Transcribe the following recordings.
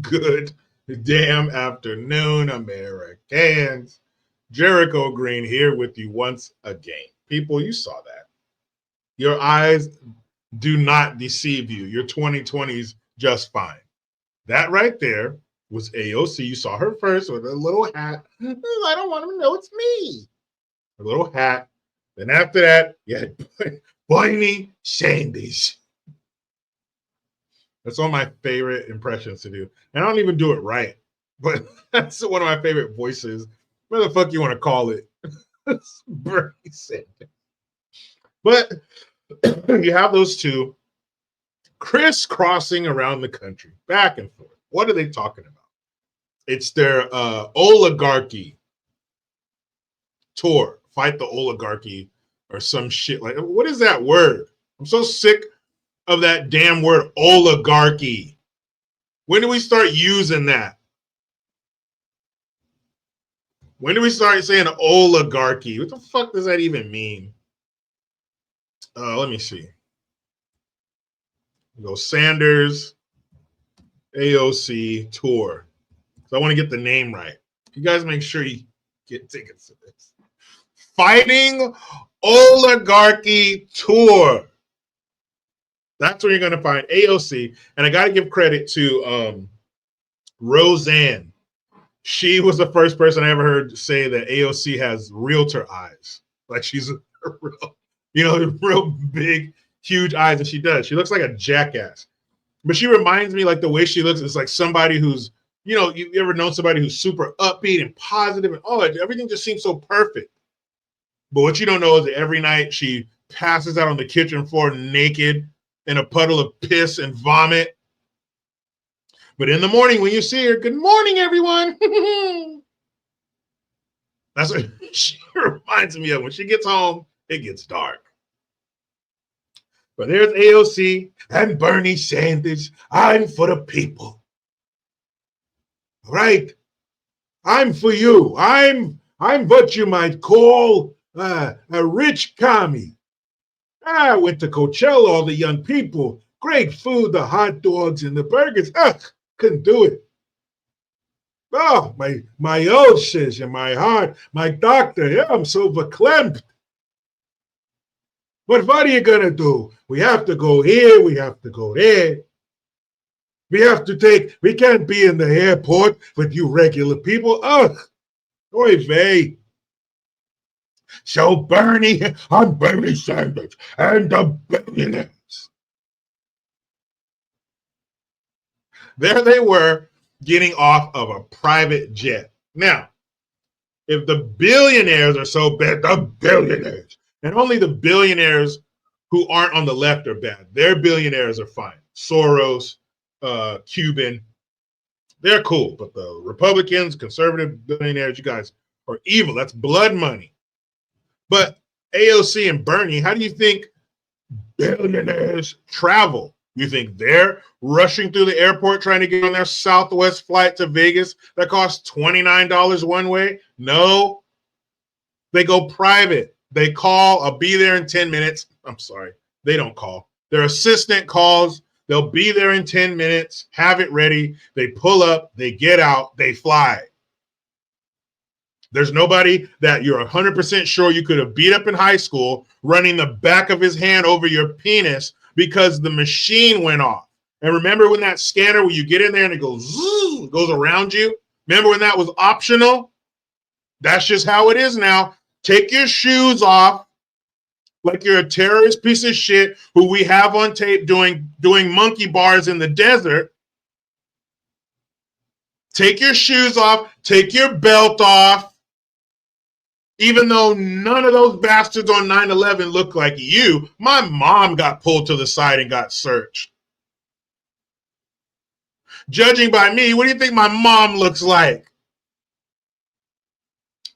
Good damn afternoon, Americans. Jericho Green here with you once again. People, you saw that. Your eyes do not deceive you. Your 2020s just fine. That right there was A.O.C. You saw her first with a little hat. I don't want them to know it's me. A little hat. Then after that, you had Bernie Sanders. That's one of my favorite impressions to do. And I don't even do it right, but that's one of my favorite voices. What the fuck you want to call it? Bernie Sanders. But you have those two crisscrossing around the country, back and forth. What are they talking about? It's their oligarchy tour. Fight the oligarchy or some shit like. What is that word? I'm so sick of that damn word oligarchy. When do we start using that? When do we start saying oligarchy? What the fuck does that even mean? Let me see. Go Sanders, A.O.C. tour. So I want to get the name right. You guys make sure you get tickets to this. Fighting Oligarchy Tour. That's where you're going to find A.O.C. And I got to give credit to Roseanne. She was the first person I ever heard say that A.O.C. has realtor eyes. Like she's a real big, huge eyes, and she does. She looks like a jackass. But she reminds me, like the way she looks, is like somebody who's, you ever known somebody who's super upbeat and positive and everything just seems so perfect. But what you don't know is that every night she passes out on the kitchen floor naked in a puddle of piss and vomit. But in the morning when you see her, good morning, everyone. That's what she reminds me of. When she gets home, it gets dark. But there's A.O.C. and Bernie Sanders. I'm for the people. Right? I'm for you. I'm what you might call a rich commie. I went to Coachella, all the young people. Great food, the hot dogs and the burgers. Couldn't do it. Oh, my ulcers in my heart, my doctor, yeah, I'm so verklempt. But what are you going to do? We have to go here, we have to go there. We can't be in the airport with you regular people. Oy vey. So Bernie, I'm Bernie Sanders and the billionaires. There they were getting off of a private jet. Now, if the billionaires are so bad, the billionaires, and only the billionaires who aren't on the left are bad. Their billionaires are fine. Soros, Cuban, they're cool. But the Republicans, conservative billionaires, you guys are evil. That's blood money. But A.O.C. and Bernie, how do you think billionaires travel? You think they're rushing through the airport trying to get on their Southwest flight to Vegas that costs $29 one way? No. They go private. They call, I'll be there in 10 minutes. I'm sorry. They don't call. Their assistant calls. They'll be there in 10 minutes, have it ready. They pull up, they get out, they fly. There's nobody that you're 100% sure you could have beat up in high school running the back of his hand over your penis because the machine went off. And remember when that scanner, when you get in there and it goes, zzz, it goes around you? Remember when that was optional? That's just how it is now. Take your shoes off like you're a terrorist piece of shit who we have on tape doing monkey bars in the desert. Take your shoes off. Take your belt off. Even though none of those bastards on 9/11 look like you, my mom got pulled to the side and got searched. Judging by me, what do you think my mom looks like?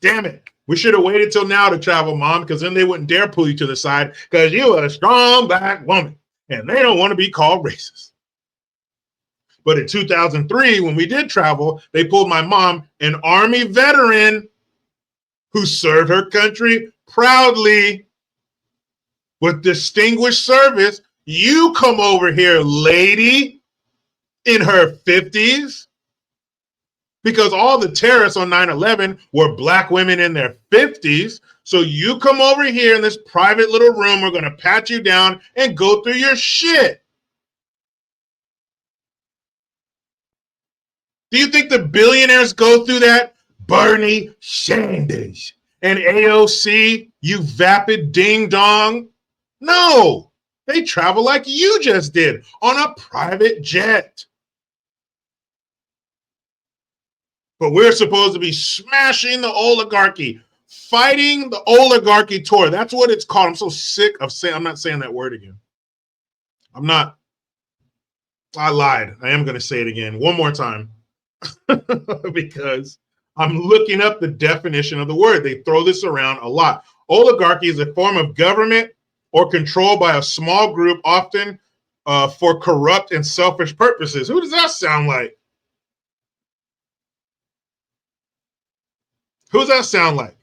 Damn it. We should have waited till now to travel, Mom, because then they wouldn't dare pull you to the side because you are a strong black woman and they don't want to be called racist. But in 2003, when we did travel, they pulled my mom, an Army veteran who served her country proudly with distinguished service. You come over here, lady, in her 50s. because all the terrorists on 9/11 were black women in their 50s. So you come over here in this private little room, we're going to pat you down and go through your shit. Do you think the billionaires go through that? Bernie Sanders and A.O.C, you vapid ding dong? No, they travel like you just did on a private jet. But we're supposed to be smashing the oligarchy, fighting the oligarchy tour. That's what it's called. I'm so sick of saying, I'm not saying that word again. I'm not. I lied. I am going to say it again one more time because I'm looking up the definition of the word. They throw this around a lot. Oligarchy is a form of government or control by a small group, often for corrupt and selfish purposes. Who does that sound like? Who does that sound like?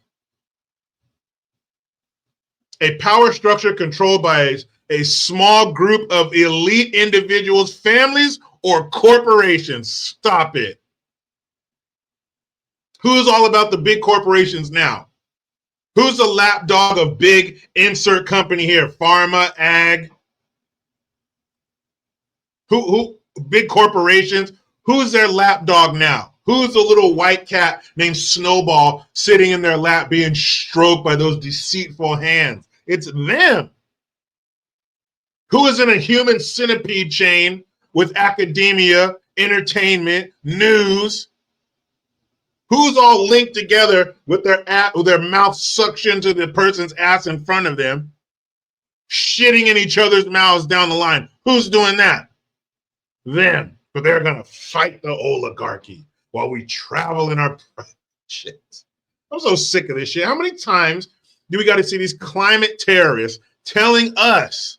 A power structure controlled by a small group of elite individuals, families, or corporations. Stop it. Who's all about the big corporations now? Who's the lapdog of big insert company here? Pharma, ag. Who big corporations? Who's their lapdog now? Who's the little white cat named Snowball sitting in their lap being stroked by those deceitful hands? It's them. Who is in a human centipede chain with academia, entertainment, news? Who's all linked together with their mouth suction to the person's ass in front of them, shitting in each other's mouths down the line? Who's doing that? Them. But they're going to fight the oligarchy while we travel in our shit. I'm so sick of this shit. How many times do we got to see these climate terrorists telling us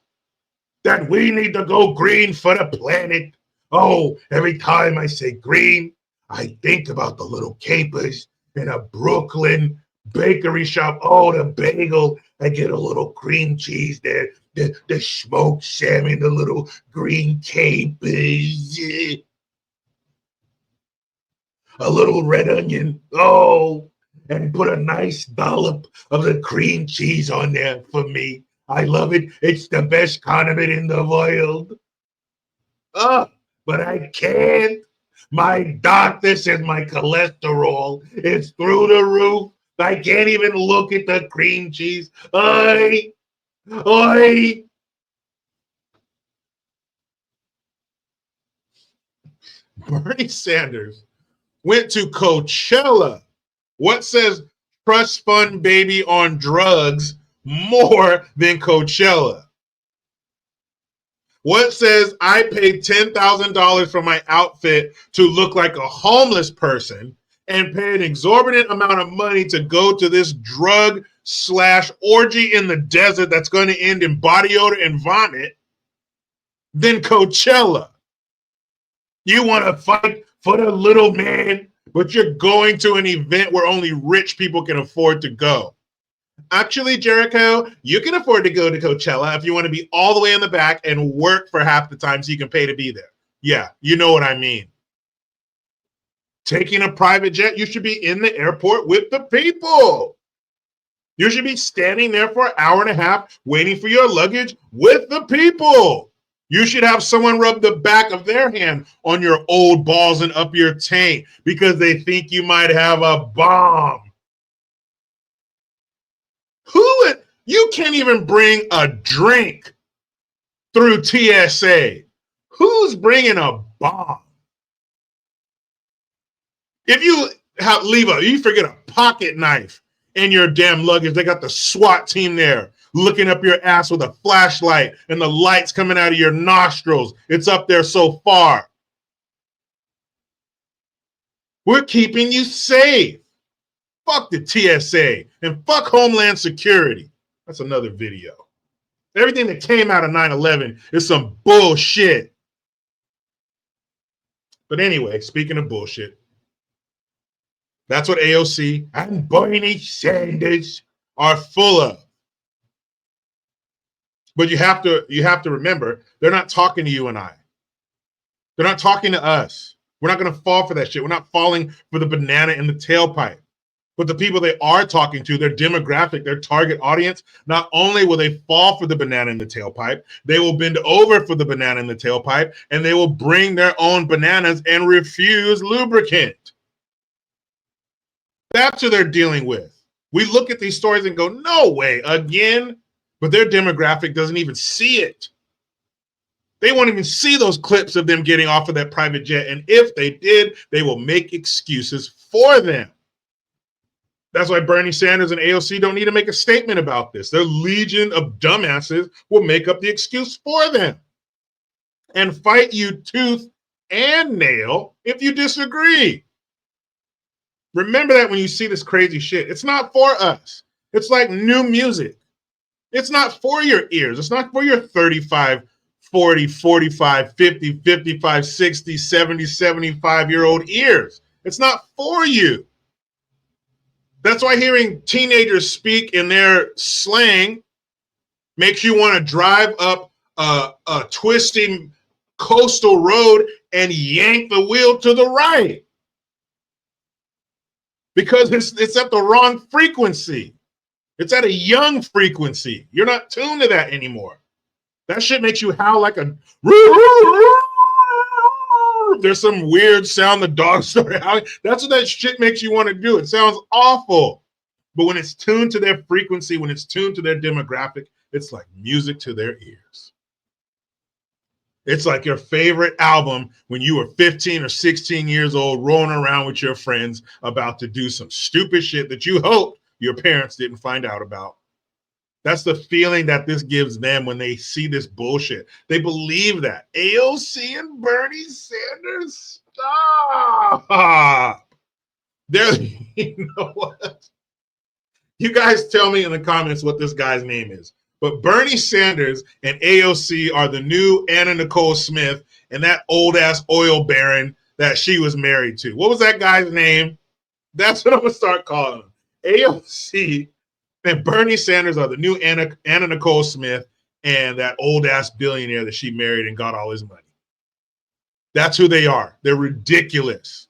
that we need to go green for the planet? Oh, every time I say green, I think about the little capers in a Brooklyn bakery shop. Oh, the bagel. I get a little cream cheese there. The smoked salmon, the little green capers. A little red onion. Oh, and put a nice dollop of the cream cheese on there for me. I love it. It's the best condiment in the world. Oh, but I can't. My doctor says my cholesterol is through the roof. I can't even look at the cream cheese. Oi! Oi! Bernie Sanders went to Coachella. What says trust fund baby on drugs more than Coachella? What says I paid $10,000 for my outfit to look like a homeless person and pay an exorbitant amount of money to go to this drug / orgy in the desert that's going to end in body odor and vomit than Coachella? You want to fight for the little man, but you're going to an event where only rich people can afford to go. Actually, Jericho, you can afford to go to Coachella if you want to be all the way in the back and work for half the time so you can pay to be there. Yeah, you know what I mean. Taking a private jet, you should be in the airport with the people. You should be standing there for an hour and a half waiting for your luggage with the people. You should have someone rub the back of their hand on your old balls and up your tank because they think you might have a bomb. You can't even bring a drink through TSA. Who's bringing a bomb? If you you forget a pocket knife in your damn luggage, they got the SWAT team there looking up your ass with a flashlight and the lights coming out of your nostrils. It's up there so far. We're keeping you safe. Fuck the TSA and fuck Homeland Security. That's another video. Everything that came out of 9/11 is some bullshit. But anyway, speaking of bullshit, that's what A.O.C and Bernie Sanders are full of. But you have to remember, they're not talking to you and I. They're not talking to us. We're not going to fall for that shit. We're not falling for the banana in the tailpipe. But the people they are talking to, their demographic, their target audience, not only will they fall for the banana in the tailpipe, they will bend over for the banana in the tailpipe, and they will bring their own bananas and refuse lubricant. That's who they're dealing with. We look at these stories and go, no way, again? But their demographic doesn't even see it. They won't even see those clips of them getting off of that private jet. And if they did, they will make excuses for them. That's why Bernie Sanders and A.O.C. don't need to make a statement about this. Their legion of dumbasses will make up the excuse for them and fight you tooth and nail if you disagree. Remember that when you see this crazy shit. It's not for us. It's like new music. It's not for your ears. It's not for your 35, 40, 45, 50, 55, 60, 70, 75-year-old ears. It's not for you. That's why hearing teenagers speak in their slang makes you want to drive up a twisting coastal road and yank the wheel to the right. Because it's at the wrong frequency. It's at a young frequency. You're not tuned to that anymore. That shit makes you howl like a... There's some weird sound the dogs start howling. That's what that shit makes you want to do. It sounds awful. But when it's tuned to their frequency, when it's tuned to their demographic, it's like music to their ears. It's like your favorite album when you were 15 or 16 years old, rolling around with your friends about to do some stupid shit that you hoped your parents didn't find out about. That's the feeling that this gives them when they see this bullshit. They believe that. A.O.C. and Bernie Sanders, stop. You know what? You guys tell me in the comments what this guy's name is. But Bernie Sanders and A.O.C. are the new Anna Nicole Smith and that old-ass oil baron that she was married to. What was that guy's name? That's what I'm going to start calling him. A.O.C. and Bernie Sanders are the new Anna Nicole Smith and that old-ass billionaire that she married and got all his money. That's who they are. They're ridiculous.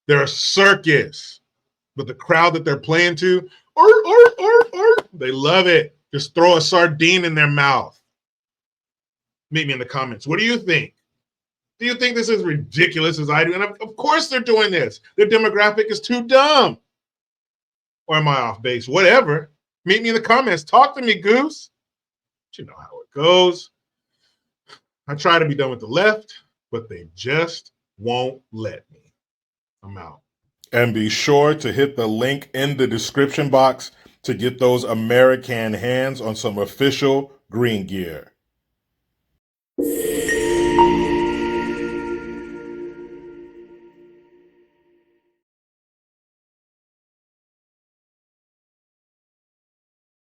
They're a circus. But the crowd that they're playing to, they love it. Just throw a sardine in their mouth. Meet me in the comments. What do you think? Do you think this is ridiculous as I do? And of course they're doing this. Their demographic is too dumb. Or am I off base? Whatever. Meet me in the comments. Talk to me, Goose. But you know how it goes. I try to be done with the left, but they just won't let me. I'm out. And be sure to hit the link in the description box to get those American hands on some official green gear.